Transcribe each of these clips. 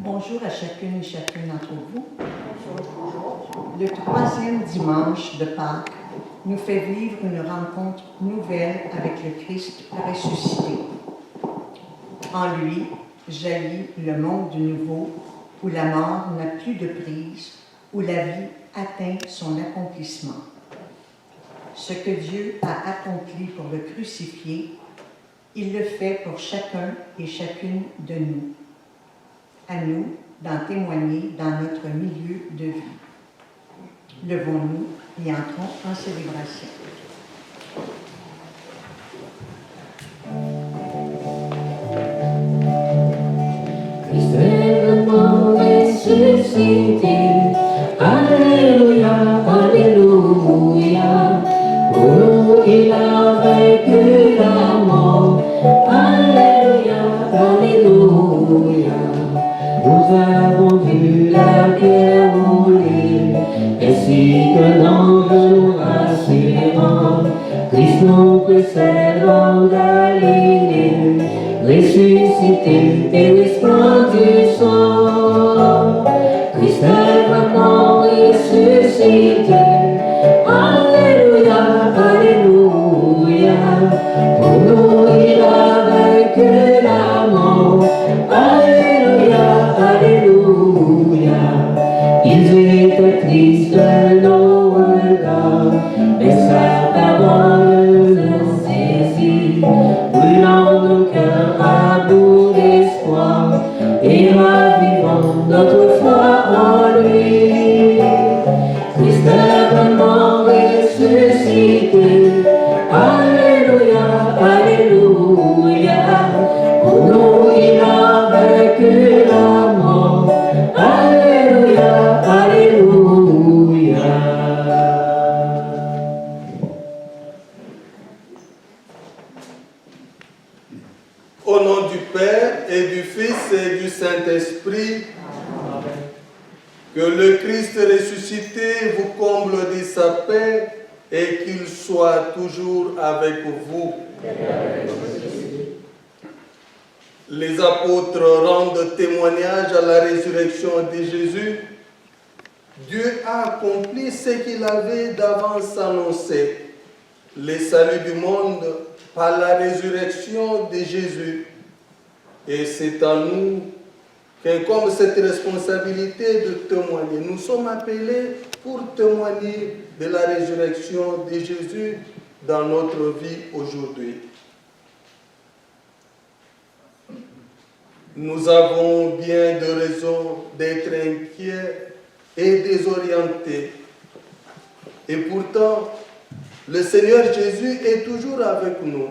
Bonjour à chacune et chacun d'entre vous. Le troisième dimanche de Pâques nous fait vivre une rencontre nouvelle avec le Christ ressuscité. En lui jaillit le monde nouveau où la mort n'a plus de prise, où la vie atteint son accomplissement. Ce que Dieu a accompli pour le crucifié, il le fait pour chacun et chacune de nous. À nous d'en témoigner dans notre milieu de vie. Levons-nous et entrons en célébration. Christ est mort ressuscité. Alléluia, alléluia. Pour nous, il a vaincu la mort. Alléluia, alléluia. Nous avons vu la pierre rouler, ainsi qu'un ange nous rassurant. Christ nous précède en Galilée, ressuscité et resplendissant. Christ est vraiment ressuscité. Alléluia, alléluia. Pour nous, il a vaincu la mort. Alléluia, alléluia. Ils étaient tristes nos regards, mais sa parole nous saisit, brûlant nos cœurs à bout d'espoir et ravivant notre foi en lui. Christ est vraiment ressuscité. Alléluia, alléluia. Pour nous, il a vaincu la mort. Alléluia, alléluia. Au nom du Père et du Fils et du Saint-Esprit, que le Christ ressuscité vous comble de sa paix et qu'il soit toujours avec vous. Les apôtres rendent témoignage à la résurrection de Jésus. Dieu a accompli ce qu'il avait d'avance annoncé, le salut du monde par la résurrection de Jésus. Et c'est à nous qu'incombe cette responsabilité de témoigner. Nous sommes appelés pour témoigner de la résurrection de Jésus dans notre vie aujourd'hui. Nous avons bien de raisons d'être inquiets et désorientés. Et pourtant, le Seigneur Jésus est toujours avec nous.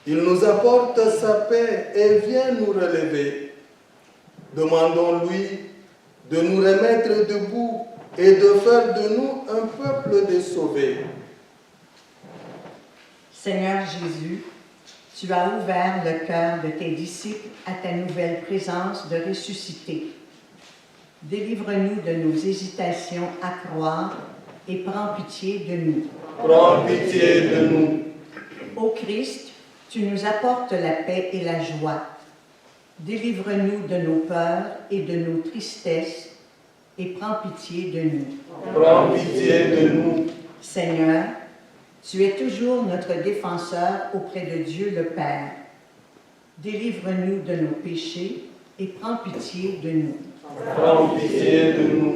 Il nous apporte sa paix et vient nous relever. Demandons-lui de nous remettre debout et de faire de nous un peuple de sauvés. Seigneur Jésus, tu as ouvert le cœur de tes disciples à ta nouvelle présence de ressuscité. Délivre-nous de nos hésitations à croire et prends pitié de nous. Prends pitié de nous. Ô Christ, tu nous apportes la paix et la joie. Délivre-nous de nos peurs et de nos tristesses et prends pitié de nous. Prends pitié de nous. Seigneur, tu es toujours notre défenseur auprès de Dieu le Père. Délivre-nous de nos péchés et prends pitié de nous. Prends pitié de nous.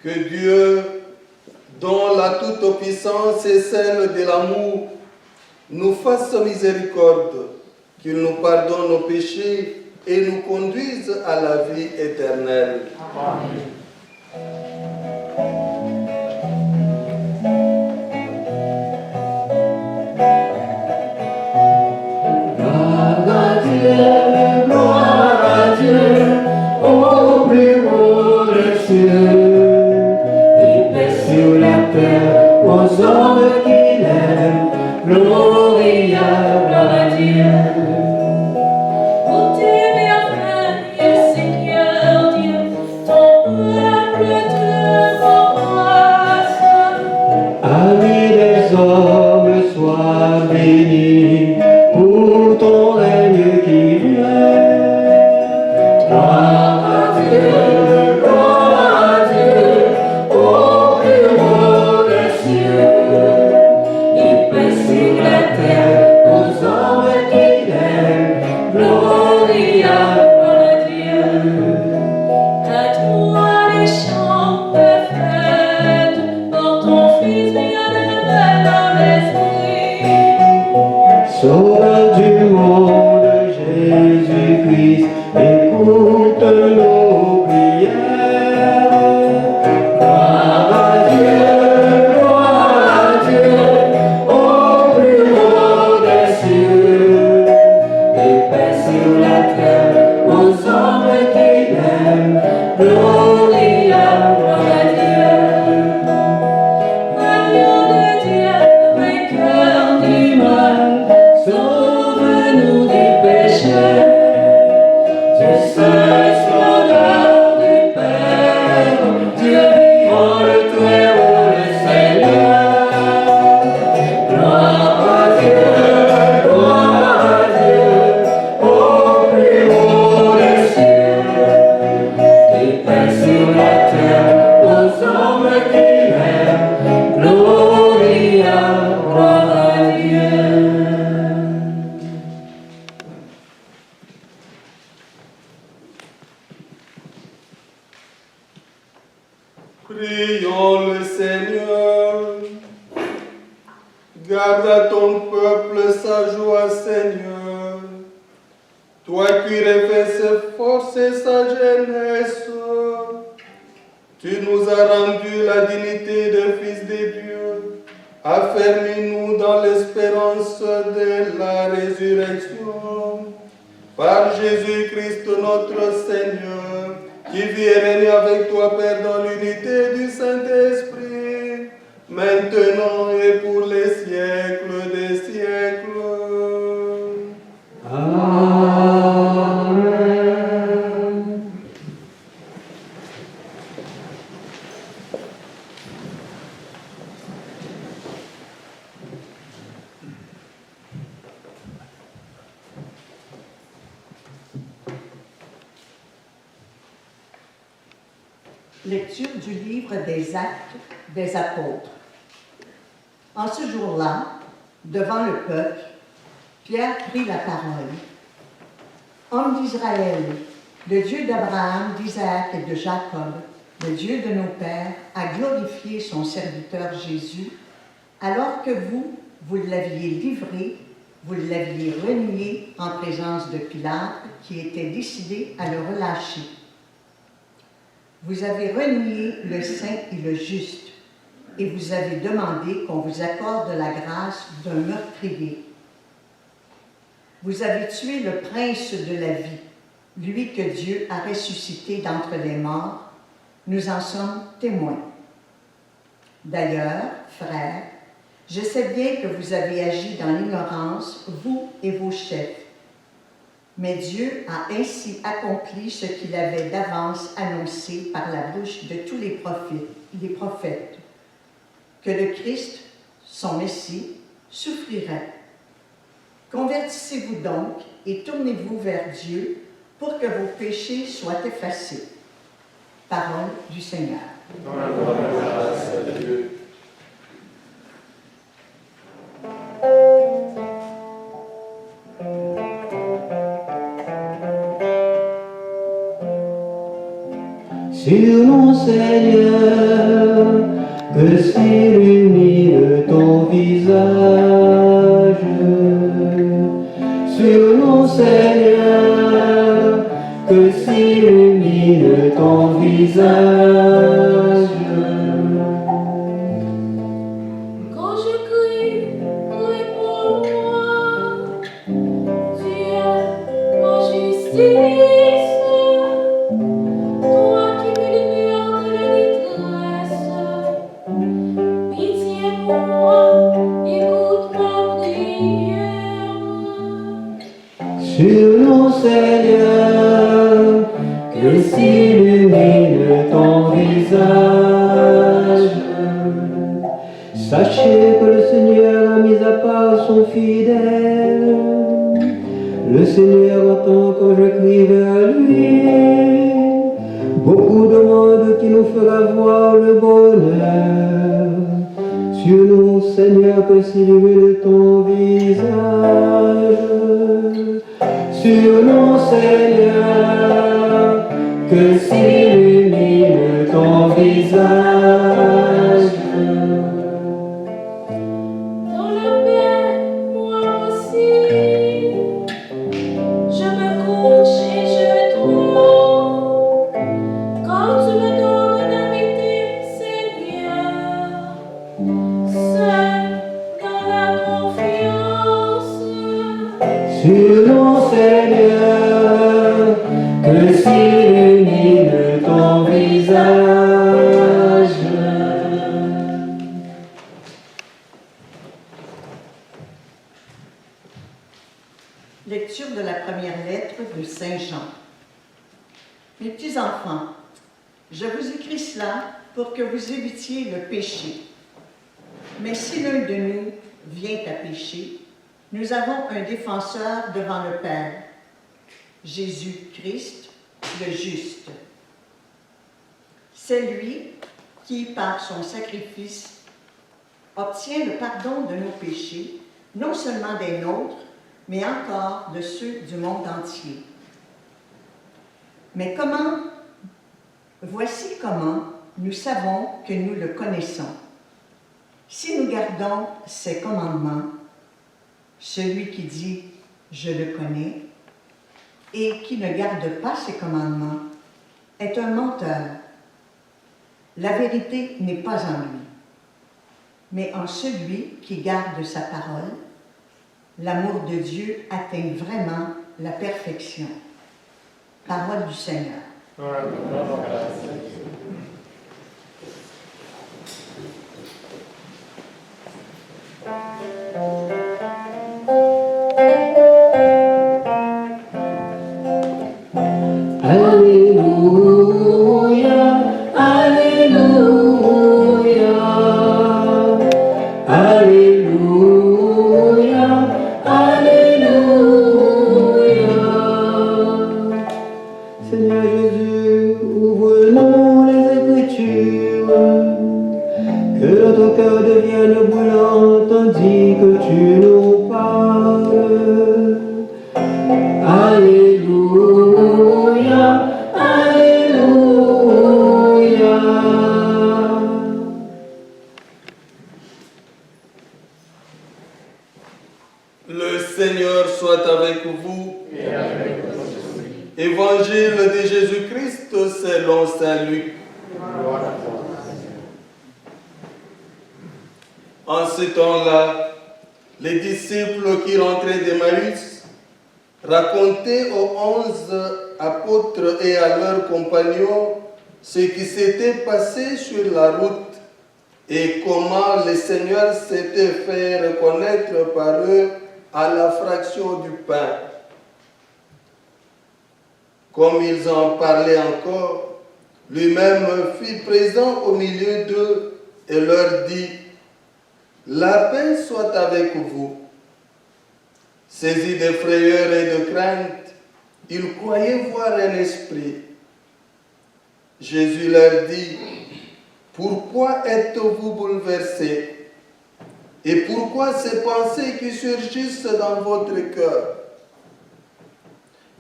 Que Dieu, dont la toute-puissance est celle de l'amour, nous fasse miséricorde, qu'il nous pardonne nos péchés et nous conduise à la vie éternelle. Amen. Gloire à Dieu, au plus haut des cieux, et paix sur la terre aux hommes qui l'aiment. Gloria à Dieu. Ô tes merveilles, Seigneur Dieu, ton peuple te embrasse. terre aux hommes qui l'aiment. Gloria, gloire à Dieu. Agneau de Dieu, vainqueur du mal, Sauve-nous des péchés. Dieu seul, splendeur du Père, Dieu vivant, le Très-Haut, le Seigneur. Gloire à Dieu, au plus haut des cieux, et paix sur la terre aux hommes qui l'aiment. Gloria, gloire à Dieu. Prions le Seigneur. Garde à ton peuple sa joie, Seigneur. Toi qui refais ses forces et sa jeunesse, tu nous as rendu la dignité de fils de Dieu. Affermis-nous dans l'espérance de la résurrection. Par Jésus-Christ notre Seigneur, qui vit et règne avec toi, Père, dans l'unité du Saint-Esprit, maintenant et pour les siècles des siècles. Amen. Lecture du livre des Actes des Apôtres. En ce jour-là, devant le peuple, Pierre prit la parole. Homme d'Israël, le Dieu d'Abraham, d'Isaac et de Jacob, le Dieu de nos pères, a glorifié son serviteur Jésus, alors que vous l'aviez livré, vous l'aviez renié en présence de Pilate, qui était décidé à le relâcher. Vous avez renié le saint et le juste, et vous avez demandé qu'on vous accorde la grâce d'un meurtrier. Vous avez tué le prince de la vie, lui que Dieu a ressuscité d'entre les morts. Nous en sommes témoins. D'ailleurs, frères, je sais bien que vous avez agi dans l'ignorance, vous et vos chefs. Mais Dieu a ainsi accompli ce qu'il avait d'avance annoncé par la bouche de tous les prophètes, que le Christ, son Messie, souffrirait. Convertissez-vous donc et tournez-vous vers Dieu pour que vos péchés soient effacés. Parole du Seigneur. Dans la grâce de Dieu. Sur nous, Seigneur, que s'illumine ton visage. Sur nous, Seigneur, que s'illumine ton visage. quand je crie, réponds-moi. Tu es ma justice, toi qui me libères de la détresse. Pitié pour moi, écoute ma prière. Sur nous, Seigneur, que s'illumine ton visage. Sachez que le Seigneur a mis à part son fidèle. Le Seigneur entend quand je crie vers lui. Beaucoup demandent qu'il nous fera voir le bonheur. Sur nous, Seigneur, que s'illumine ton visage. Sur nous, Seigneur, que s'illumine ton visage. Dans la paix, moi aussi, je me couche et je dors. Quand tu me donnes d'habiter, Seigneur, seul dans la confiance. Sur nous, Seigneur, Mes petits-enfants, je vous écris cela pour que vous évitiez le péché. Mais si l'un de nous vient à pécher, nous avons un défenseur devant le Père, Jésus-Christ, le juste. C'est lui qui, par son sacrifice, obtient le pardon de nos péchés, non seulement des nôtres, mais encore de ceux du monde entier. Mais voici comment nous savons que nous le connaissons. Si nous gardons ses commandements, celui qui dit « je le connais » et qui ne garde pas ses commandements est un menteur. La vérité n'est pas en lui, mais en celui qui garde sa parole. L'amour de Dieu atteint vraiment la perfection. Parole du Seigneur. Alléluia, Alléluia, Alléluia, Alléluia. Seigneur Jésus, ouvre-nous les Écritures, que notre cœur devienne brûlant tandis que tu nous parles. Alléluia, Alléluia. Le Seigneur soit avec vous. Et avec votre esprit. Évangile de Jésus-Christ selon saint Luc. Gloire à toi, Seigneur. En ce temps-là, les disciples qui rentraient d'Emmaüs racontaient aux 11 apôtres et à leurs compagnons ce qui s'était passé sur la route et comment le Seigneur s'était fait reconnaître par eux à la fraction du pain. Comme ils en parlaient encore, lui-même fut présent au milieu d'eux et leur dit « La paix soit avec vous ». Saisis de frayeur et de crainte, ils croyaient voir un esprit. Jésus leur dit « Pourquoi êtes-vous bouleversés? Et pourquoi ces pensées qui surgissent dans votre cœur?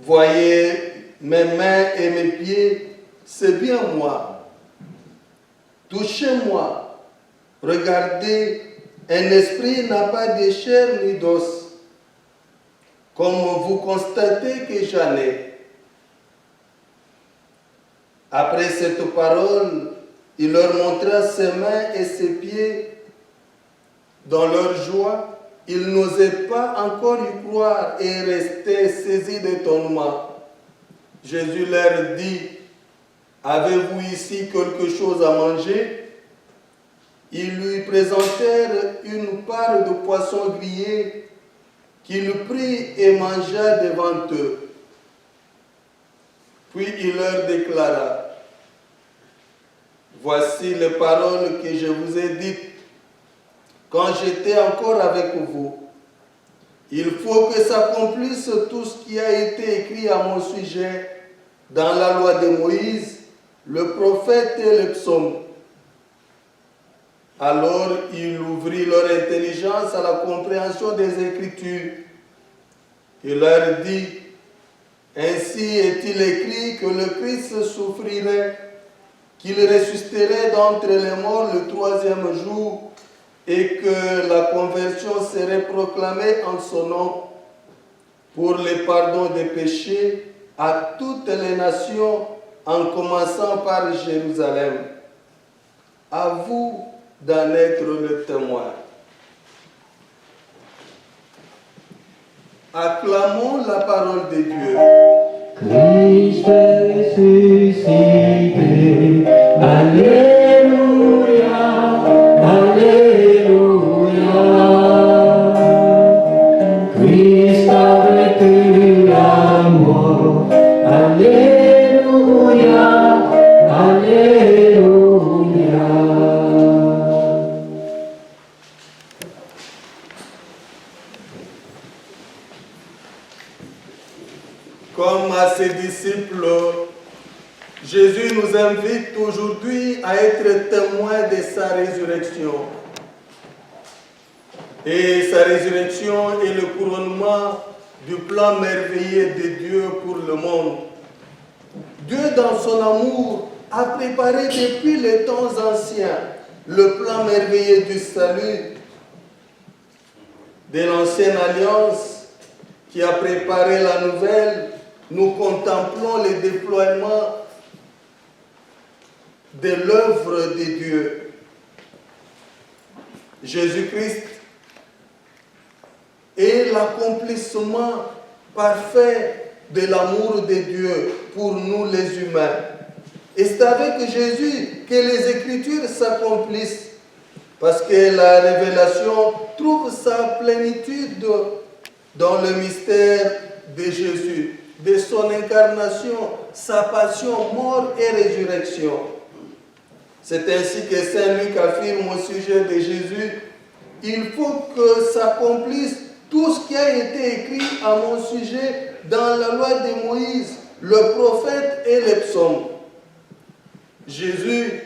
Voyez mes mains et mes pieds, c'est bien moi. Touchez-moi, regardez, un esprit n'a pas de chair ni d'os, comme vous constatez que j'en ai. Après cette parole, il leur montra ses mains et ses pieds. Dans leur joie, ils n'osaient pas encore y croire et restaient saisis d'étonnement. Jésus leur dit, « Avez-vous ici quelque chose à manger ?» Ils lui présentèrent une part de poisson grillé qu'il prit et mangea devant eux. Puis il leur déclara, « Voici les paroles que je vous ai dites quand j'étais encore avec vous. Il faut que s'accomplisse tout ce qui a été écrit à mon sujet dans la loi de Moïse, le prophète et le psaume. » Alors il ouvrit leur intelligence à la compréhension des Écritures. Il leur dit, « Ainsi est-il écrit que le Christ souffrirait, qu'il ressusciterait d'entre les morts le troisième jour, et que la conversion serait proclamée en son nom pour le pardon des péchés à toutes les nations, en commençant par Jérusalem. À vous d'en être le témoin. » Acclamons la parole de Dieu. Christ est ressuscité. Alléluia, Alléluia. Christ a vaincu la mort. Alléluia. disciples, Jésus nous invite aujourd'hui à être témoins de sa résurrection. Et sa résurrection est le couronnement du plan merveilleux de Dieu pour le monde. Dieu, dans son amour, a préparé depuis les temps anciens le plan merveilleux du salut de l'ancienne alliance qui a préparé la nouvelle. Nous contemplons le déploiement de l'œuvre de Dieu. Jésus-Christ est l'accomplissement parfait de l'amour de Dieu pour nous les humains. Et c'est avec Jésus que les Écritures s'accomplissent, parce que la révélation trouve sa plénitude dans le mystère de Jésus, de son incarnation, sa passion, mort et résurrection. C'est ainsi que Saint Luc affirme au sujet de Jésus: il faut que s'accomplisse tout ce qui a été écrit à mon sujet dans la loi de Moïse, le prophète et les psaumes. Jésus,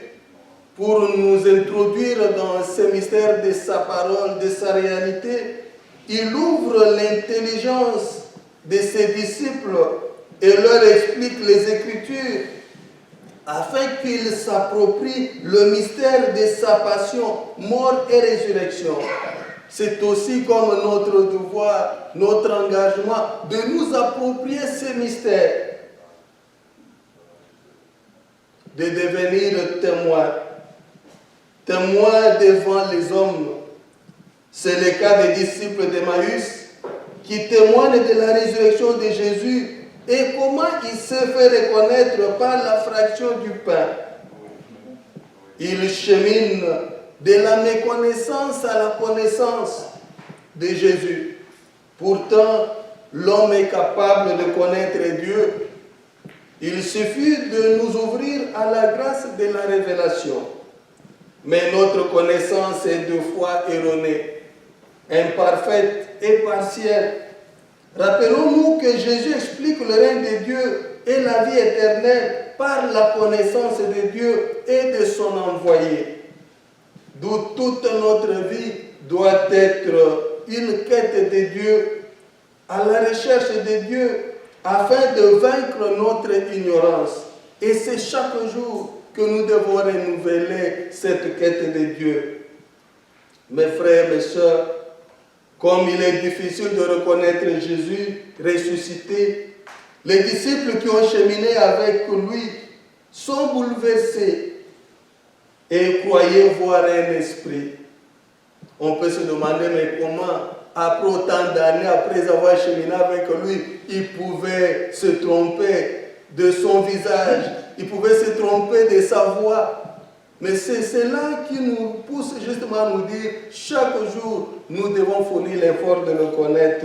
pour nous introduire dans ce mystère de sa parole, de sa réalité, il ouvre l'intelligence de ses disciples et leur explique les Écritures afin qu'ils s'approprient le mystère de sa passion, mort et résurrection. C'est aussi comme notre devoir, notre engagement de nous approprier ces mystères, de devenir témoins devant les hommes. C'est le cas des disciples d'Emmaüs qui témoignent de la résurrection de Jésus et comment il se fait reconnaître par la fraction du pain. Ils cheminent de la méconnaissance à la connaissance de Jésus. Pourtant, l'homme est capable de connaître Dieu. Il suffit de nous ouvrir à la grâce de la révélation. Mais notre connaissance est deux fois erronée, imparfaite et partielle. Rappelons-nous que Jésus explique le règne de Dieu et la vie éternelle par la connaissance de Dieu et de son envoyé. D'où toute notre vie doit être une quête de Dieu, à la recherche de Dieu, afin de vaincre notre ignorance. Et c'est chaque jour que nous devons renouveler cette quête de Dieu. Mes frères, mes sœurs, comme il est difficile de reconnaître Jésus ressuscité, les disciples qui ont cheminé avec lui sont bouleversés et croyaient voir un esprit. On peut se demander, mais comment, après autant d'années, après avoir cheminé avec lui, il pouvait se tromper de son visage, il pouvait se tromper de sa voix. Mais c'est cela qui nous pousse justement à nous dire, chaque jour, nous devons fournir l'effort de le connaître.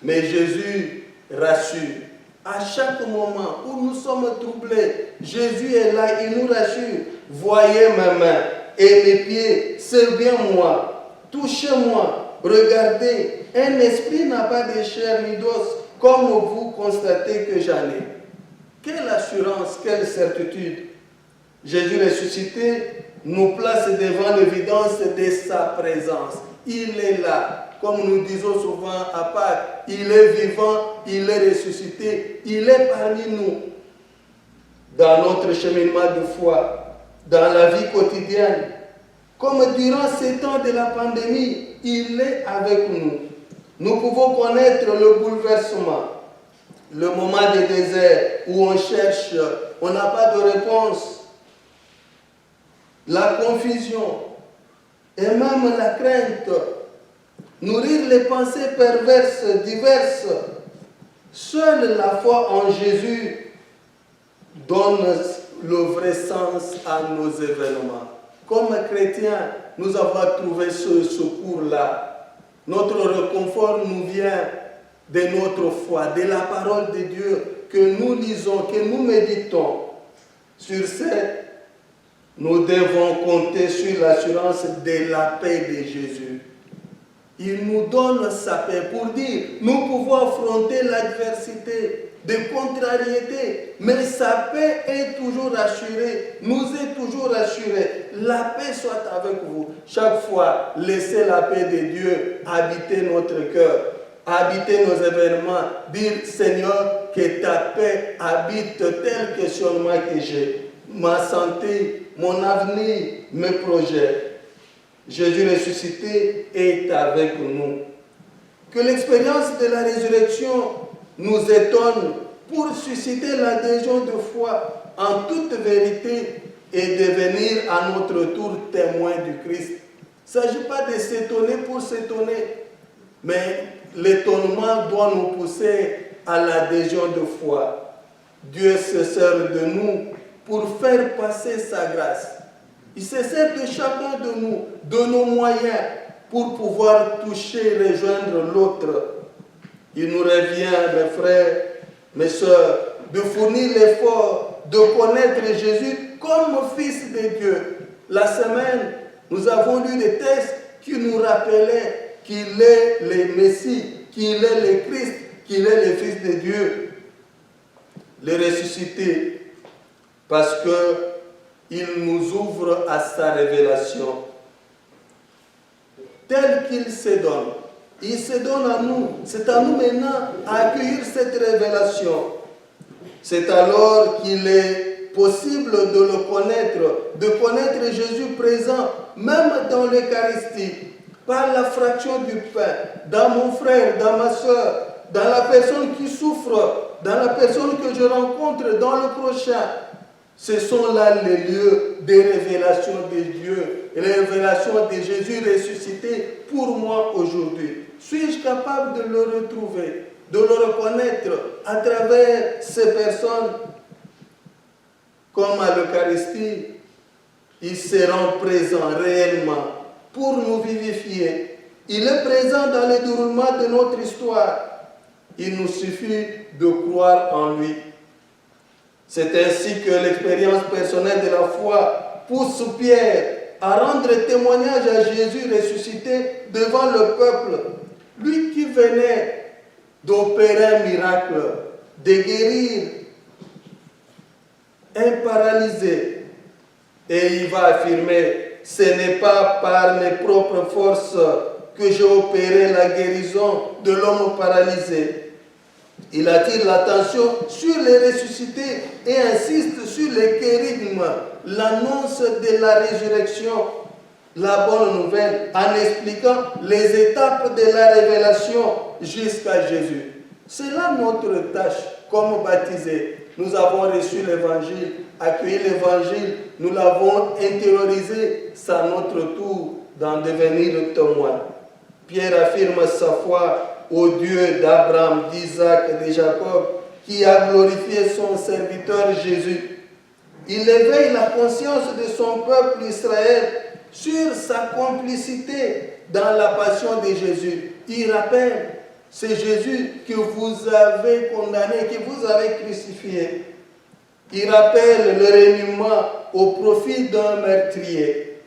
Mais Jésus rassure. À chaque moment où nous sommes troublés, Jésus est là, il nous rassure. Voyez mes mains et mes pieds, c'est bien moi. Touchez-moi, regardez. Un esprit n'a pas de chair ni d'os, comme vous constatez que j'en ai. Quelle assurance, quelle certitude. Jésus ressuscité nous place devant l'évidence de sa présence. Il est là. Comme nous disons souvent à Pâques, il est vivant, il est ressuscité, il est parmi nous. Dans notre cheminement de foi, dans la vie quotidienne, comme durant ces temps de la pandémie, il est avec nous. Nous pouvons connaître le bouleversement, le moment de désert où on cherche, on n'a pas de réponse, la confusion et même la crainte, nourrir les pensées perverses, diverses. Seule la foi en Jésus donne le vrai sens à nos événements. Comme chrétiens, nous avons trouvé ce secours-là. Notre réconfort nous vient de notre foi, de la parole de Dieu que nous lisons, que nous méditons. Sur ce, nous devons compter sur l'assurance de la paix de Jésus. Il nous donne sa paix pour dire, nous pouvons affronter l'adversité, des contrariétés, mais sa paix est toujours assurée, nous est toujours assurée. La paix soit avec vous. Chaque fois, laissez la paix de Dieu habiter notre cœur, habiter nos événements. Dire, Seigneur, que ta paix habite tel questionnement que j'ai, ma santé, mon avenir, mes projets. Jésus ressuscité est avec nous. Que l'expérience de la résurrection nous étonne pour susciter l'adhésion de foi en toute vérité et devenir à notre tour témoin du Christ. Il ne s'agit pas de s'étonner pour s'étonner, mais l'étonnement doit nous pousser à l'adhésion de foi. Dieu se sert de nous pour faire passer sa grâce. Il se sert de chacun de nous, de nos moyens, pour pouvoir toucher, rejoindre l'autre. Il nous revient, mes frères, mes soeurs, de fournir l'effort de connaître Jésus comme Fils de Dieu. La semaine, nous avons lu des textes qui nous rappelaient qu'il est le Messie, qu'il est le Christ, qu'il est le Fils de Dieu, le ressuscité, parce qu'il nous ouvre à sa révélation. Tel qu'il se donne. Il se donne à nous. C'est à nous maintenant à accueillir cette révélation. C'est alors qu'il est possible de le connaître, de connaître Jésus présent, même dans l'Eucharistie, par la fraction du pain, dans mon frère, dans ma soeur, dans la personne qui souffre, dans la personne que je rencontre, dans le prochain. Ce sont là les lieux des révélations de Dieu, et les révélations de Jésus ressuscité pour moi aujourd'hui. Suis-je capable de le retrouver, de le reconnaître à travers ces personnes? Comme à l'Eucharistie, il se rend présent réellement pour nous vivifier. Il est présent dans le déroulement de notre histoire. Il nous suffit de croire en lui. C'est ainsi que l'expérience personnelle de la foi pousse Pierre à rendre témoignage à Jésus ressuscité devant le peuple. Lui qui venait d'opérer un miracle, de guérir un paralysé. Et il va affirmer, ce n'est pas par mes propres forces que j'ai opéré la guérison de l'homme paralysé. Il attire l'attention sur les ressuscités et insiste sur le kérigme, l'annonce de la résurrection, la bonne nouvelle, en expliquant les étapes de la révélation jusqu'à Jésus. C'est là notre tâche comme baptisés. Nous avons reçu l'évangile, accueilli l'évangile, nous l'avons intériorisé, c'est à notre tour d'en devenir témoin. Pierre affirme sa foi au Dieu d'Abraham, d'Isaac et de Jacob, qui a glorifié son serviteur Jésus. Il éveille la conscience de son peuple Israël sur sa complicité dans la passion de Jésus. Il rappelle, c'est Jésus que vous avez condamné, que vous avez crucifié. Il rappelle le reniement au profit d'un meurtrier.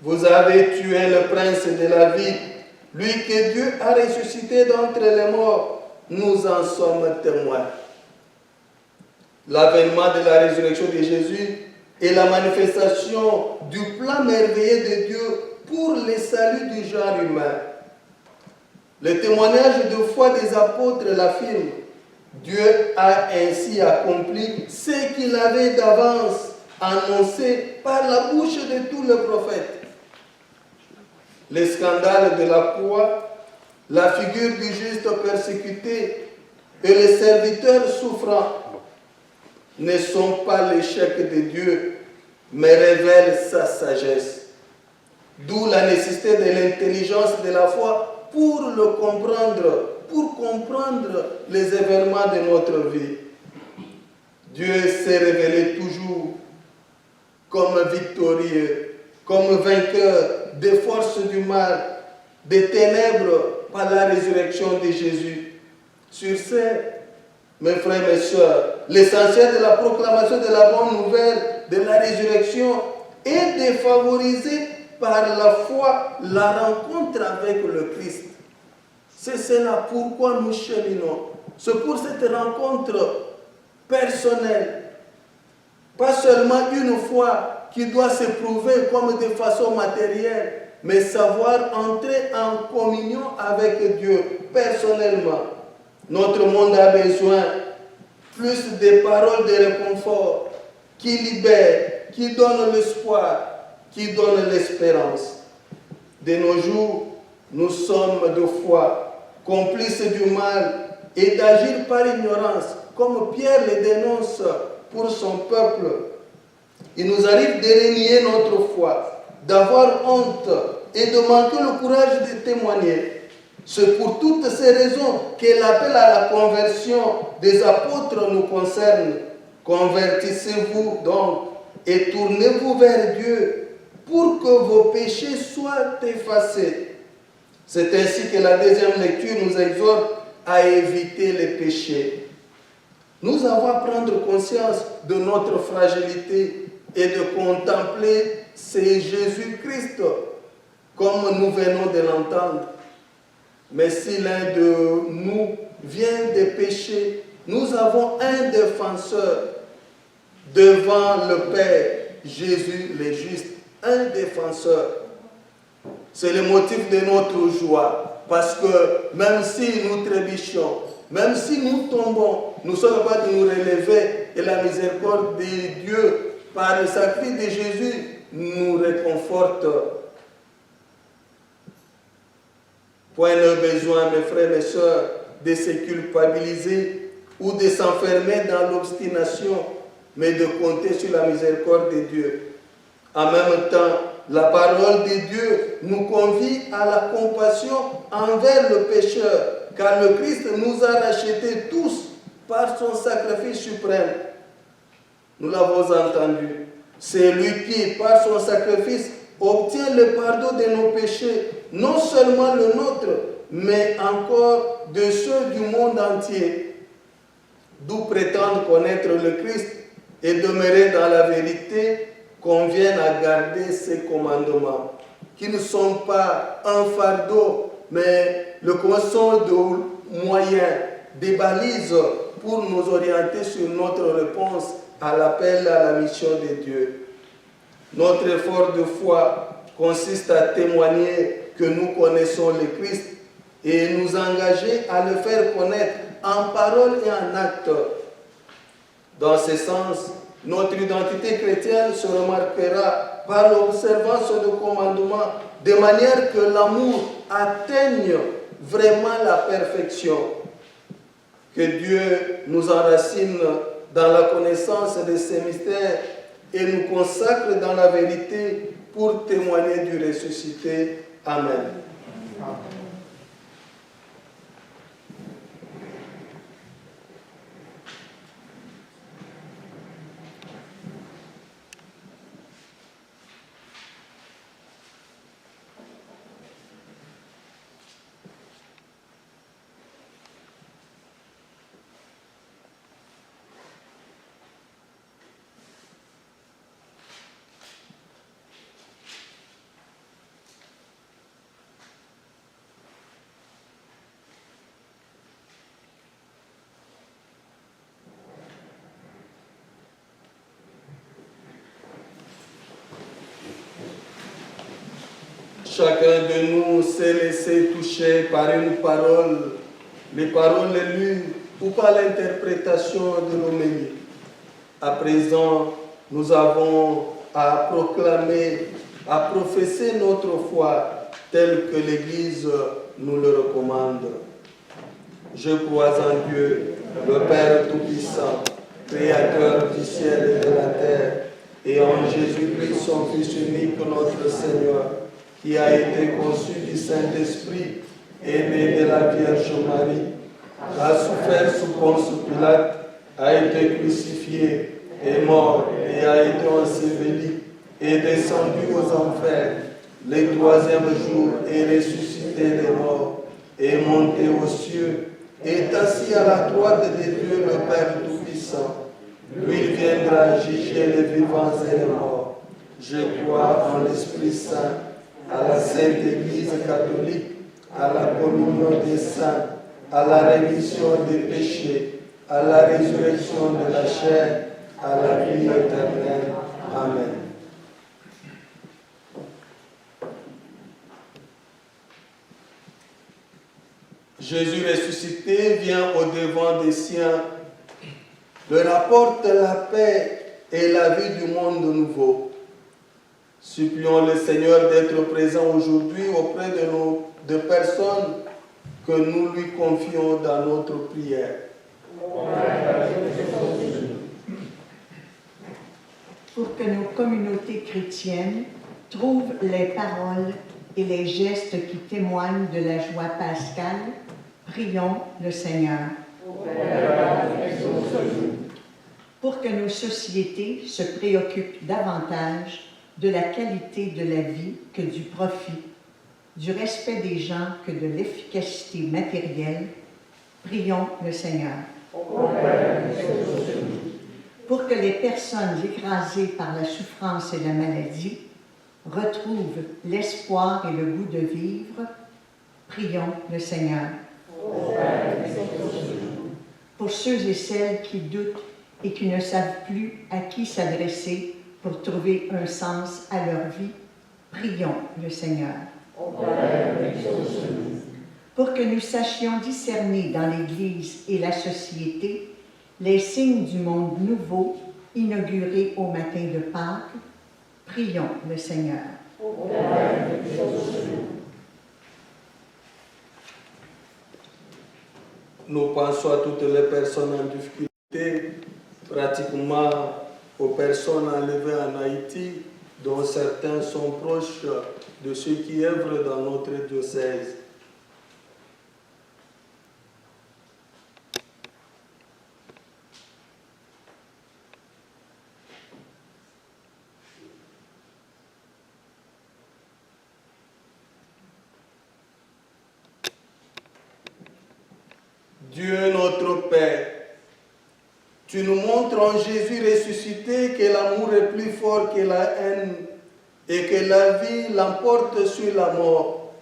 Vous avez tué le prince de la vie, lui que Dieu a ressuscité d'entre les morts. Nous en sommes témoins. L'avènement de la résurrection de Jésus est la manifestation du plan merveilleux de Dieu pour le salut du genre humain. Le témoignage de foi des apôtres l'affirme. Dieu a ainsi accompli ce qu'il avait d'avance annoncé par la bouche de tous les prophètes. Les scandales de la croix, la figure du juste persécuté et les serviteurs souffrants ne sont pas l'échec de Dieu, mais révèlent sa sagesse. D'où la nécessité de l'intelligence de la foi pour le comprendre, pour comprendre les événements de notre vie. Dieu s'est révélé toujours comme victorieux, comme vainqueur des forces du mal, des ténèbres par la résurrection de Jésus. Sur ce, mes frères et mes sœurs, l'essentiel de la proclamation de la bonne nouvelle de la résurrection est de favoriser par la foi la rencontre avec le Christ. C'est cela pourquoi nous cheminons. C'est pour cette rencontre personnelle, pas seulement une fois qui doit s'éprouver comme de façon matérielle, mais savoir entrer en communion avec Dieu personnellement. Notre monde a besoin plus des paroles de réconfort qui libèrent, qui donnent l'espoir, qui donnent l'espérance. De nos jours, nous sommes de foi, complices du mal et d'agir par ignorance, comme Pierre le dénonce pour son peuple. Il nous arrive de renier notre foi, d'avoir honte et de manquer le courage de témoigner. C'est pour toutes ces raisons que l'appel à la conversion des apôtres nous concerne. Convertissez-vous donc et tournez-vous vers Dieu pour que vos péchés soient effacés. C'est ainsi que la deuxième lecture nous exhorte à éviter les péchés. Nous avons à prendre conscience de notre fragilité et de contempler c'est Jésus-Christ, comme nous venons de l'entendre. Mais si l'un de nous vient de pécher, nous avons un défenseur devant le Père, Jésus le juste, un défenseur. C'est le motif de notre joie, parce que même si nous trébuchons, même si nous tombons, nous sommes capables de nous relever et la miséricorde de Dieu, par le sacrifice de Jésus, nous réconforte. Point de besoin, mes frères et sœurs, de se culpabiliser ou de s'enfermer dans l'obstination, mais de compter sur la miséricorde de Dieu. En même temps, la parole de Dieu nous convie à la compassion envers le pécheur, car le Christ nous a rachetés tous par son sacrifice suprême. Nous l'avons entendu. C'est lui qui, par son sacrifice, obtient le pardon de nos péchés, non seulement le nôtre, mais encore de ceux du monde entier. D'où prétendre connaître le Christ et demeurer dans la vérité convient à garder ses commandements, qui ne sont pas un fardeau, mais le sont de moyens, des balises pour nous orienter sur notre réponse à l'appel à la mission de Dieu. Notre effort de foi consiste à témoigner que nous connaissons le Christ et nous engager à le faire connaître en parole et en acte. Dans ce sens, notre identité chrétienne se remarquera par l'observance de commandements, de manière que l'amour atteigne vraiment la perfection. Que Dieu nous enracine dans la connaissance de ces mystères et nous consacre dans la vérité pour témoigner du ressuscité. Amen. Chacun de nous s'est laissé toucher par une parole, les paroles lues ou par l'interprétation de l'homélie. À présent, nous avons à proclamer, à professer notre foi telle que l'Église nous le recommande. Je crois en Dieu, le Père Tout-Puissant, Créateur du ciel et de la terre, et en Jésus-Christ, son Fils unique, notre Seigneur, qui a été conçu du Saint-Esprit et né de la Vierge Marie, a souffert sous Ponce Pilate, a été crucifié, est mort et a été enseveli, est descendu aux enfers, le troisième jour est ressuscité des morts, est monté aux cieux, est assis à la droite de Dieu le Père Tout-Puissant. Lui il viendra juger les vivants et les morts. Je crois en l'Esprit Saint, à la Sainte Église catholique, à la communion des saints, à la rémission des péchés, à la résurrection de la chair, à la vie éternelle. Amen. Jésus ressuscité vient au-devant des siens, leur apporte la paix et la vie du monde nouveau. Supplions le Seigneur d'être présent aujourd'hui auprès de personnes que nous lui confions dans notre prière. Pour que nos communautés chrétiennes trouvent les paroles et les gestes qui témoignent de la joie pascale, prions le Seigneur. Pour que nos sociétés se préoccupent davantage de la qualité de la vie que du profit, du respect des gens que de l'efficacité matérielle, prions le Seigneur. Pour que les personnes écrasées par la souffrance et la maladie retrouvent l'espoir et le goût de vivre, prions le Seigneur. Pour ceux et celles qui doutent et qui ne savent plus à qui s'adresser pour trouver un sens à leur vie, prions le Seigneur. Pour que nous sachions discerner dans l'Église et la société les signes du monde nouveau inauguré au matin de Pâques, prions le Seigneur. Nous pensons à toutes les personnes en difficulté, pratiquement aux personnes enlevées en Haïti, dont certains sont proches de ceux qui œuvrent dans notre diocèse. Dieu notre Père, tu nous montres en Jésus ressuscité que l'amour est plus fort que la haine et que la vie l'emporte sur la mort.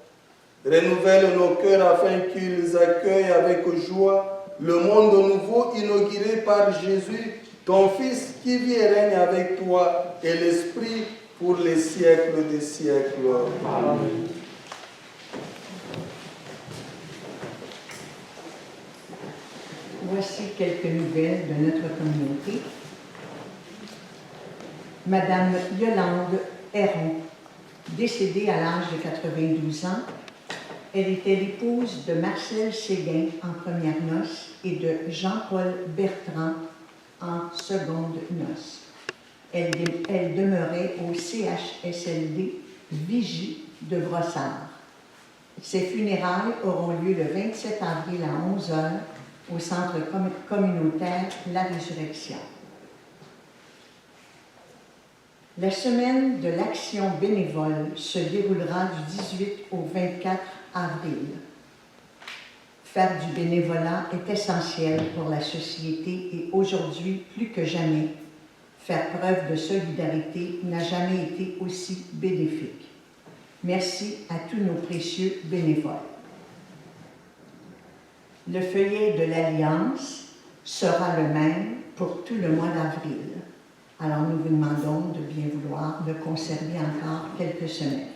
Renouvelle nos cœurs afin qu'ils accueillent avec joie le monde nouveau inauguré par Jésus, ton Fils qui vit et règne avec toi et l'Esprit pour les siècles des siècles. Amen. Voici quelques nouvelles de notre communauté. Madame Yolande Héron, décédée à l'âge de 92 ans, elle était l'épouse de Marcel Séguin en première noce et de Jean-Paul Bertrand en seconde noce. Elle demeurait au CHSLD Vigie de Brossard. Ses funérailles auront lieu le 27 avril à 11h au centre communautaire La Résurrection. La semaine de l'action bénévole se déroulera du 18 au 24 avril. Faire du bénévolat est essentiel pour la société et aujourd'hui, plus que jamais, faire preuve de solidarité n'a jamais été aussi bénéfique. Merci à tous nos précieux bénévoles. Le feuillet de l'Alliance sera le même pour tout le mois d'avril. Alors nous vous demandons de bien vouloir le conserver encore quelques semaines.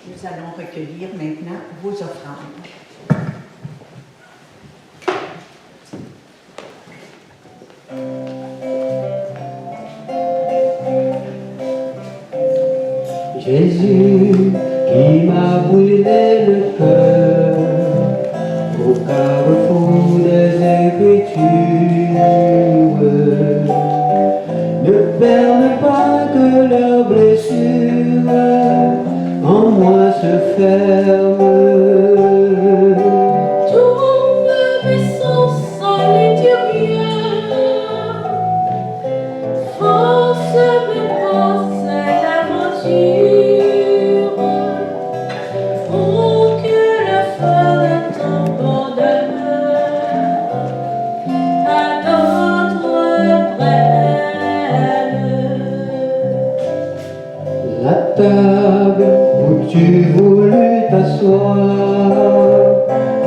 Nous allons recueillir maintenant vos offrandes. Jésus qui m'a brûlé le cœur au carrefour des Écritures, ne permets pas que leurs blessures en moi se ferment. Tombe puissance solitaire, force mes pensées l'aventure. Oh, que le feu de ton bonheur à notre prenne. tu voulus t'asseoir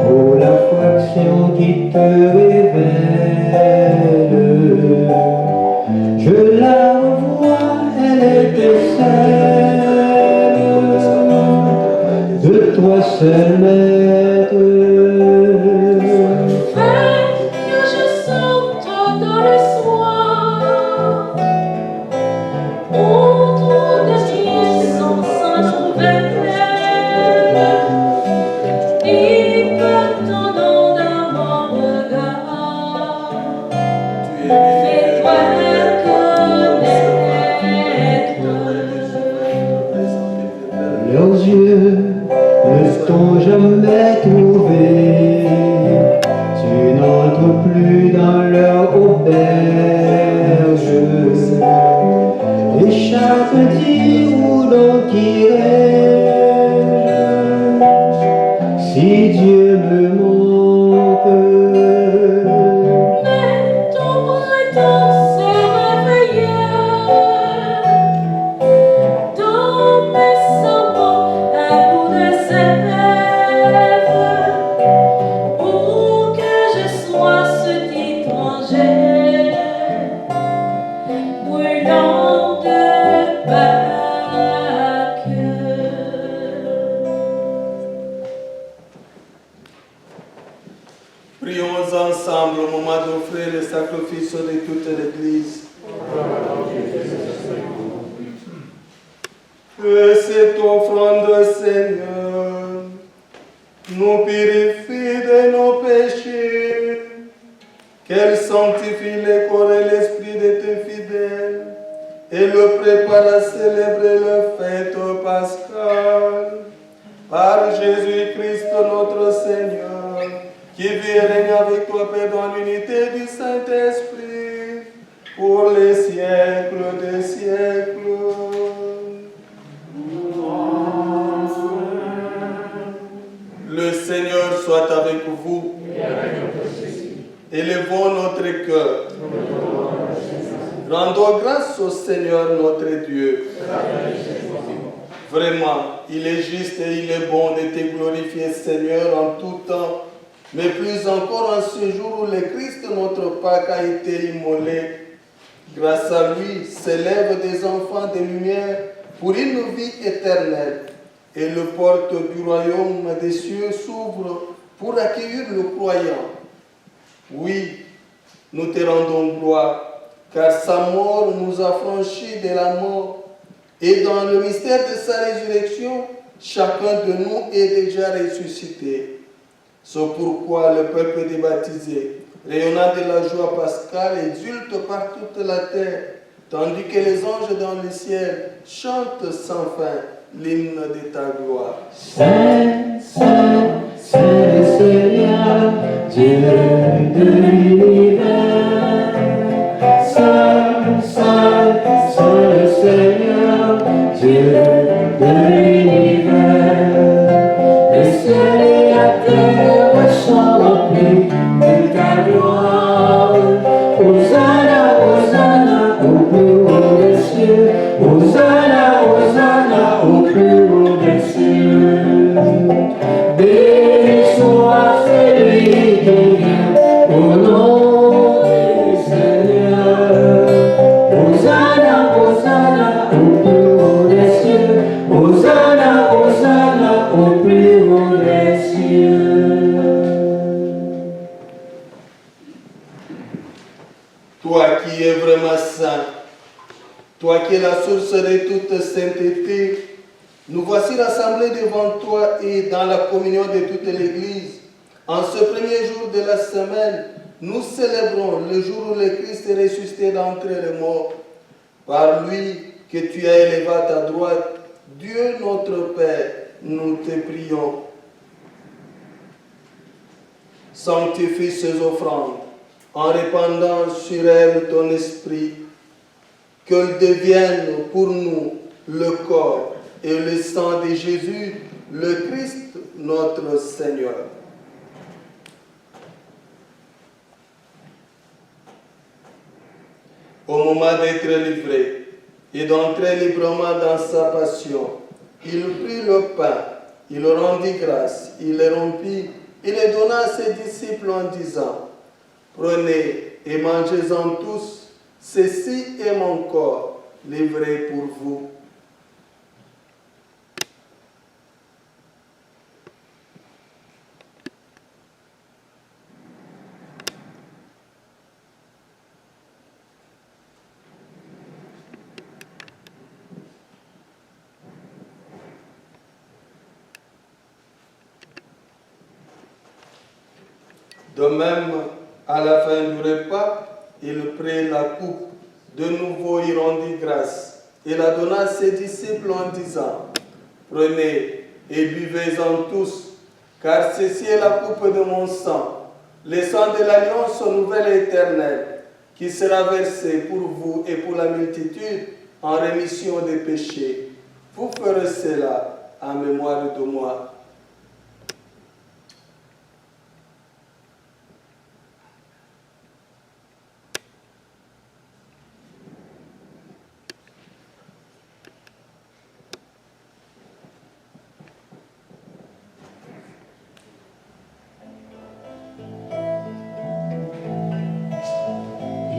pour la fraction qui te révèle. Je la revois, elle était celle de toi seul maître. Fais que je sente dans le soir autour de tes sens nouvelle et partant dans mon regard. Fais-toi reconnaître. Leurs yeux ne t'ont jamais trouvé. Tu n'entres plus dans leur auberge. Et chacun dit où donc irai-je si Dieu me manque. Mais ton printemps s'est réveillé dans mes sabots, un bout de sève pour que je sois cet étranger brûlant de Pâques. Prions ensemble au moment d'offrir le sacrifice de toute l'Église. Que cette offrande, Seigneur, nous purifie de nos péchés, qu'elle sanctifie le corps et l'esprit de tes fidèles et le prépare à célébrer la fête pascale. Par Jésus-Christ notre Seigneur, qui vit et règne avec toi, Père, dans l'unité du Saint-Esprit, pour les siècles des siècles. Le Seigneur soit avec vous. Élevons notre cœur. Rendons grâce au Seigneur notre Dieu. Vraiment, il est juste et il est bon de te glorifier, Seigneur, en tout temps, mais plus encore en ce jour où le Christ, notre Pâque, a été immolé. Grâce à lui, s'élèvent des enfants de lumière pour une vie éternelle. Et le porte du royaume des cieux s'ouvre pour accueillir le croyant. Oui, nous te rendons gloire, car sa mort nous a franchis de la mort. Et dans le mystère de sa résurrection, chacun de nous est déjà ressuscité. C'est pourquoi le peuple des baptisés, rayonnant de la joie pascale, exulte par toute la terre, tandis que les anges dans le ciel chantent sans fin l'hymne de ta gloire. Saint, Saint, Saint le Seigneur, Dieu de l'univers. Saint, Saint, Saint le Seigneur, Dieu de l'univers. Le ciel et la terre sont remplis de ta gloire. Hosanna, Hosanna, au plus haut des cieux. Hosanna, Hosanna, au plus haut des cieux. Béni soit celui qui vient au nom du Seigneur. Hosanna, Hosanna, au plus haut des cieux. Hosanna, Hosanna, au plus haut des cieux. Toi qui es vraiment saint, toi qui es la source de toute sainteté, nous voici rassemblés devant toi et dans la communion de toute l'Église. En ce premier jour de la semaine, nous célébrons le jour où le Christ est ressuscité d'entre les morts. Par lui que tu as élevé à ta droite, Dieu notre Père, nous te prions. Sanctifie ces offrandes en répandant sur elles ton esprit, qu'elles deviennent pour nous le corps et le sang de Jésus, le Christ, notre Seigneur. Au moment d'être livré et d'entrer librement dans sa passion, Il prit le pain, il rendit grâce, il le rompit, il le donna à ses disciples en disant, prenez et mangez-en tous, ceci est mon corps, livré pour vous. De même, à la fin du repas, il prit la coupe, de nouveau il rendit grâce, et la donna à ses disciples en disant, prenez et buvez-en tous, car ceci est la coupe de mon sang, le sang de l'alliance nouvelle et éternelle, qui sera versé pour vous et pour la multitude en rémission des péchés. Vous ferez cela en mémoire de moi.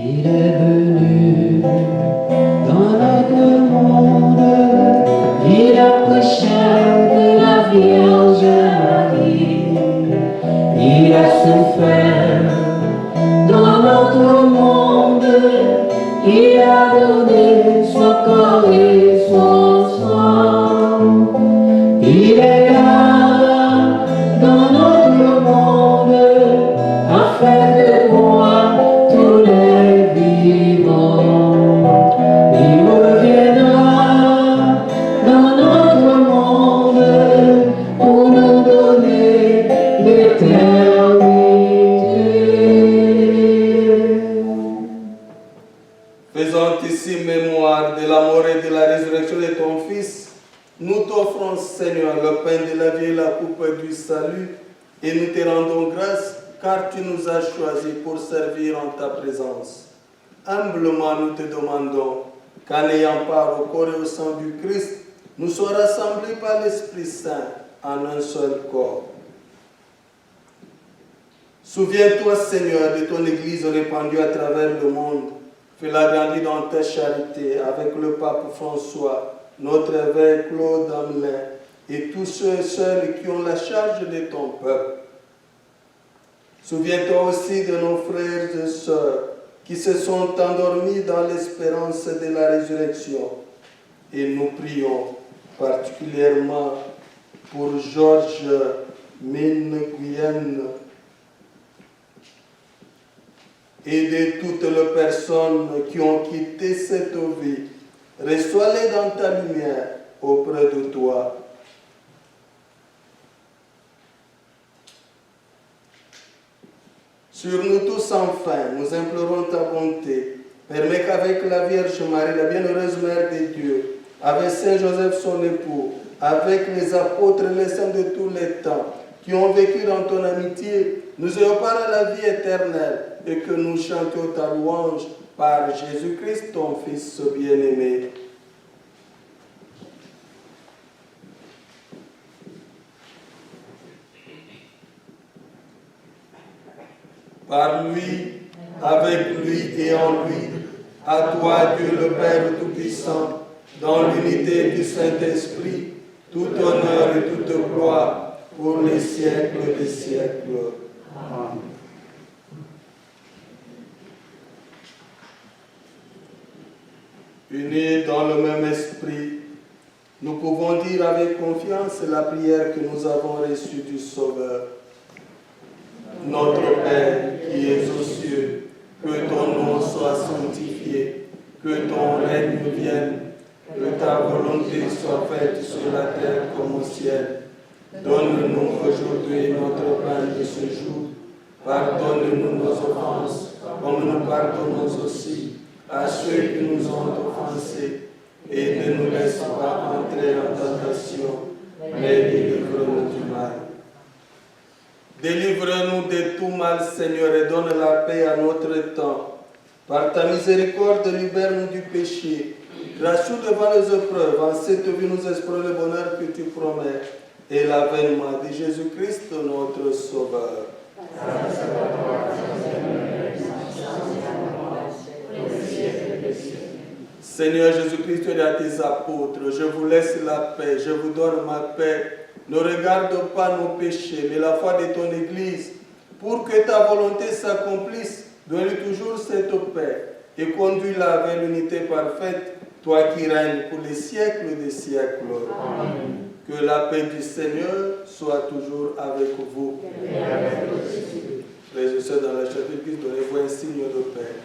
Il est venu dans notre monde, il a prêché de la Vierge Marie, il a souffert dans notre monde, il a donné son corps et son sang, il est là dans notre monde, afin de voir tous les vivants. Il reviendra dans notre monde pour nous donner l'éternité. Faisant ici mémoire de la mort et de la résurrection de ton Fils, nous t'offrons, Seigneur, le pain de la vie et la coupe du salut, et nous te rendons grâce, car tu nous as choisis pour servir en ta présence. Humblement, nous te demandons qu'en ayant part au corps et au sang du Christ, nous soyons rassemblés par l'Esprit Saint en un seul corps. Souviens-toi, Seigneur, de ton Église répandue à travers le monde. Fais-la grandir dans ta charité avec le pape François, notre évêque Claude Amelin et tous ceux et celles qui ont la charge de ton peuple. Souviens-toi aussi de nos frères et sœurs qui se sont endormis dans l'espérance de la résurrection. Et nous prions particulièrement pour Georges Nguyen et de toutes les personnes qui ont quitté cette vie. Reçois-les dans ta lumière auprès de toi. Sur nous tous enfin, nous implorons ta bonté. Permets qu'avec la Vierge Marie, la bienheureuse Mère de Dieu, avec Saint Joseph son époux, avec les apôtres et les saints de tous les temps, qui ont vécu dans ton amitié, nous ayons part à la vie éternelle et que nous chantions ta louange par Jésus-Christ, ton Fils bien-aimé. Par lui, avec lui et en lui, à toi, Dieu le Père Tout-Puissant, dans l'unité du Saint-Esprit, tout honneur et toute gloire pour les siècles des siècles. Amen. Unis dans le même esprit, nous pouvons dire avec confiance la prière que nous avons reçue du Sauveur. Notre Père qui es aux cieux, que ton nom soit sanctifié, que ton règne vienne, que ta volonté soit faite sur la terre comme au ciel. Donne-nous aujourd'hui notre pain de ce jour. Pardonne-nous nos offenses, comme nous pardonnons aussi à ceux qui nous ont offensés. Et ne nous laisse pas entrer en tentation, mais délivre-nous du mal. Délivre-nous de tout mal, Seigneur, et donne la paix à notre temps. Par ta miséricorde, libère-nous du péché Gracieux devant les épreuves, en cette vie nous espérons le bonheur que tu promets et l'avènement de Jésus-Christ, notre Sauveur. Seigneur Jésus-Christ, tu dis à tes apôtres, je vous laisse la paix, je vous donne ma paix. Ne regarde pas nos péchés, mais la foi de ton Église. Pour que ta volonté s'accomplisse, donne-lui toujours cette paix et conduis-la vers l'unité parfaite, toi qui règnes pour les siècles des siècles. Amen. Que la paix du Seigneur soit toujours avec vous. Frères et sœurs, dans la chapelle de Christ, donnez-vous un signe de paix.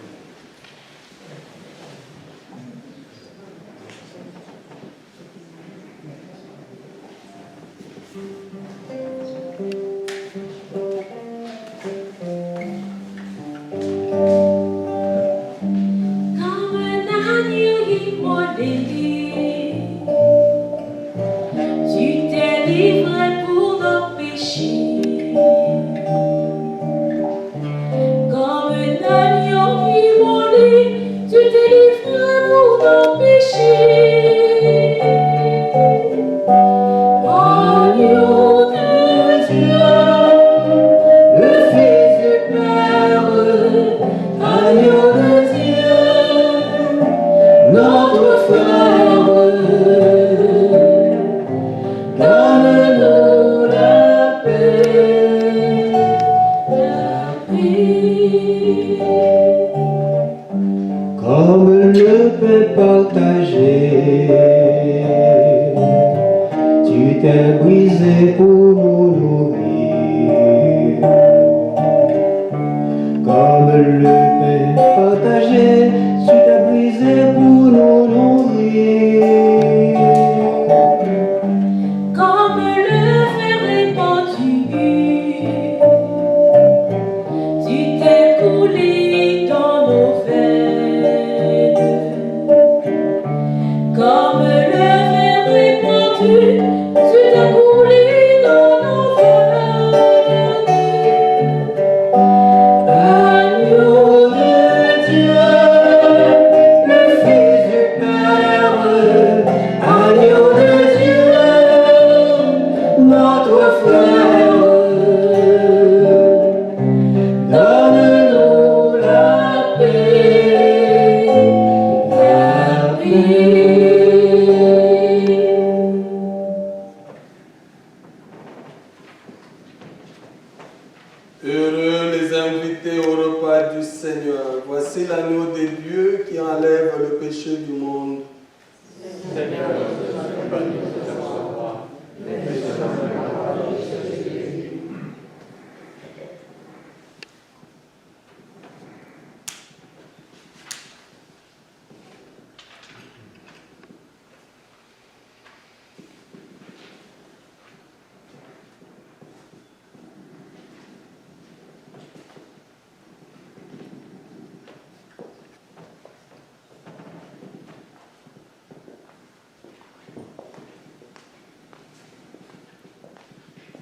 Heureux les invités au repas du Seigneur. Voici l'agneau de Dieu qui enlève le péché du monde. Seigneur,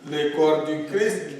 Le corps du Christ.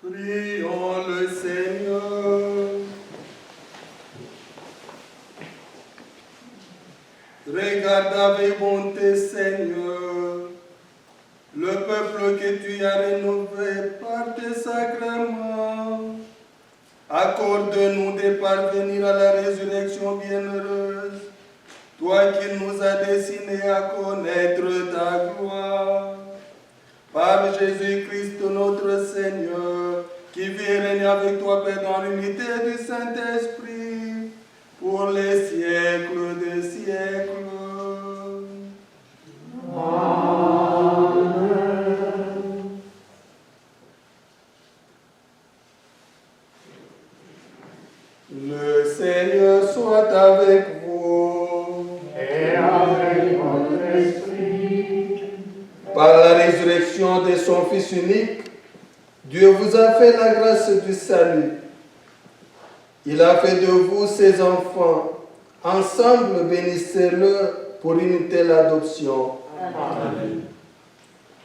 Prions le Seigneur. Regarde avec bonté, Seigneur, le peuple que tu as rénové par tes sacrements. Accorde-nous de parvenir à la résurrection bienheureuse, toi qui nous as destinés à connaître ta gloire. Par Jésus-Christ notre Seigneur, qui vit et règne avec toi, Père, dans l'unité du Saint-Esprit, pour les siècles des siècles. Le Seigneur soit avec vous. Et avec votre esprit. Par la résurrection de son Fils unique, Dieu vous a fait la grâce du salut. Il a fait de vous ses enfants. Ensemble, bénissez-le pour une telle adoption. Amen.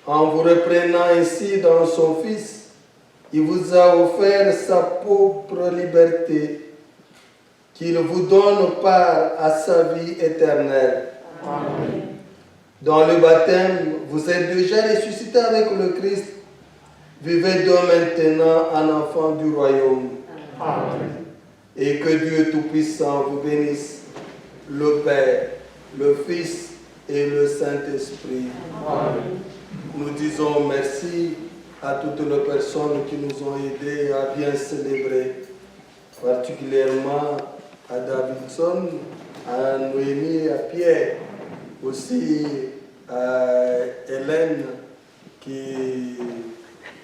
En vous reprenant ainsi dans son Fils, il vous a offert sa propre liberté, qu'il vous donne part à sa vie éternelle. Amen. Dans le baptême, vous êtes déjà ressuscité avec le Christ. Vivez donc maintenant en enfant du royaume. Amen. Et que Dieu Tout-Puissant vous bénisse, le Père, le Fils et le Saint-Esprit. Amen. Nous disons merci à toutes les personnes qui nous ont aidés à bien célébrer, particulièrement à Davidson, à Noémie, à Pierre, aussi à Hélène qui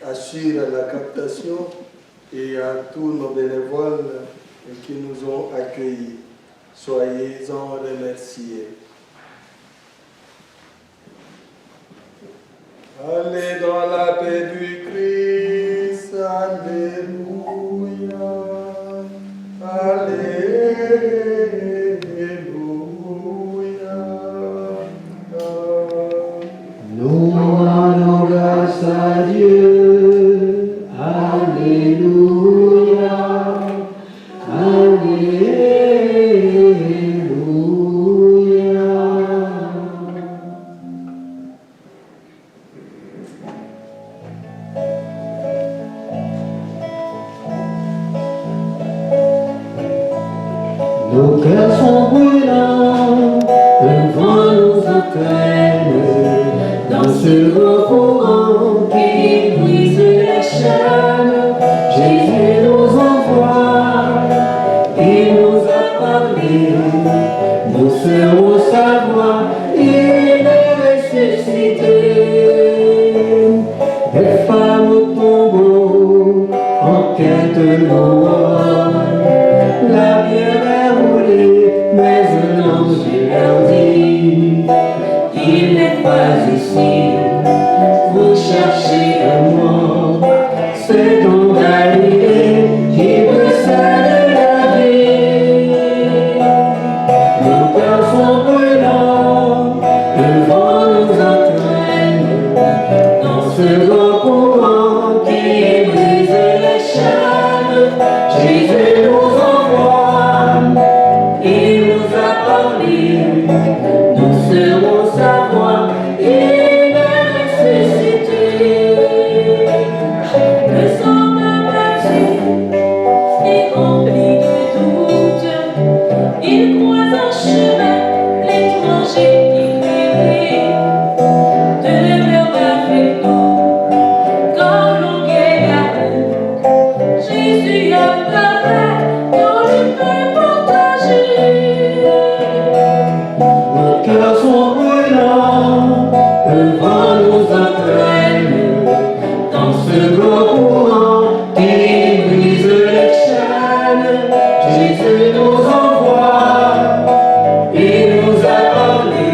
assure la captation et à tous nos bénévoles qui nous ont accueillis. Soyez-en remerciés. Allez dans la paix du Christ. Alléluia. Alléluia. Nous rendons grâce à Dieu. Alléluia. Nos cœurs sont brûlants, le vent nous entraîne dans ce grand courant qui brise les chaînes. Jésus nous envoie, il nous a parlé, nous serons sa voix, il est ressuscité. Des femmes au tombeau en quête de l'aurore, la bière est roulée, mais un ange leur dit, il n'est pas ici, vous cherchez un mort, c'est dans Galilée qui précède la vie. Nos cœurs sont brûlants, le vent nous entraîne dans ce grand courant qui brise les chaînes. Jésus nous envoie, il nous a parlé, nous serons sa voix, il est ressuscité. Le sang m'a battu et rempli de doute. Il croise en chemin l'étranger libéré. Demeure avec nous quand l'on gagne la route. Jésus apparaît dans le pain partagé. Nos cœurs sont brûlants, le vent nous entraîne dans ce grand courant qui brise les chaînes. Jésus nous envoie, il nous a parlé,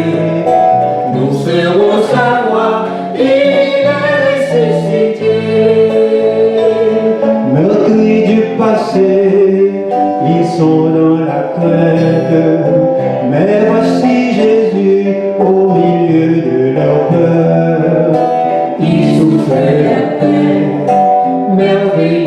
nous serons sa voix, il est ressuscité. Meurtris du passé, ils sont dans la crainte, mais voici Jésus au milieu de leur peur. Il souffle la paix, merveilleux.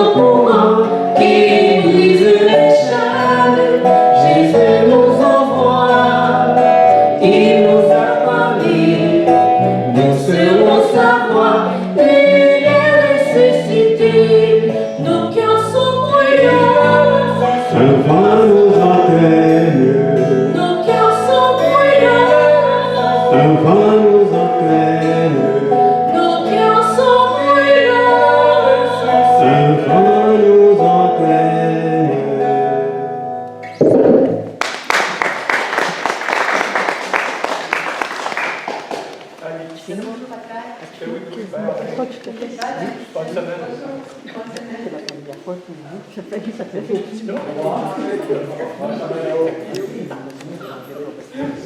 au courant qui brise les chaînes. Jésus nous envoie, il nous a parlé. Nous serons sa voix, il est ressuscité. Nos cœurs sont brûlants, Un vent nous entraîne, nos cœurs sont brûlants, un vent nous entraîne, nos cœurs sont brûlants. un vent nous entraîne.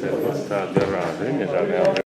C'est pas ça déranger, mais j'avais